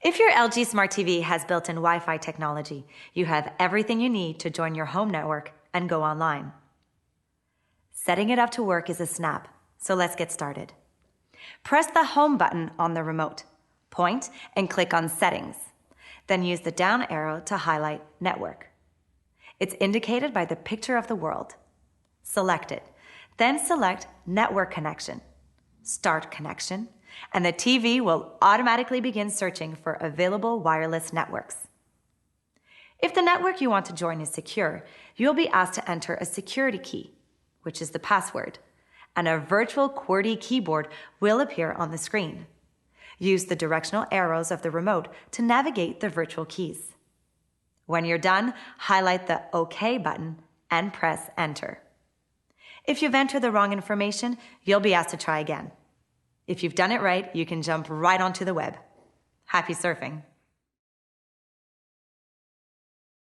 If your LG Smart TV has built-in Wi-Fi technology, you have everything you need to join your home network and go online. Setting it up to work is a snap, so let's get started. Press the Home button on the remote, point and click on Settings, then use the down arrow to highlight Network. It's indicated by the picture of the world. Select it, then select Network Connection, Start Connection, and the TV will automatically begin searching for available wireless networks. If the network you want to join is secure, you'll be asked to enter a security key, which is the password, and a virtual QWERTY keyboard will appear on the screen. Use the directional arrows of the remote to navigate the virtual keys. When you're done, highlight the OK button and press Enter. If you've entered the wrong information, you'll be asked to try again. If you've done it right, you can jump right onto the web. Happy surfing!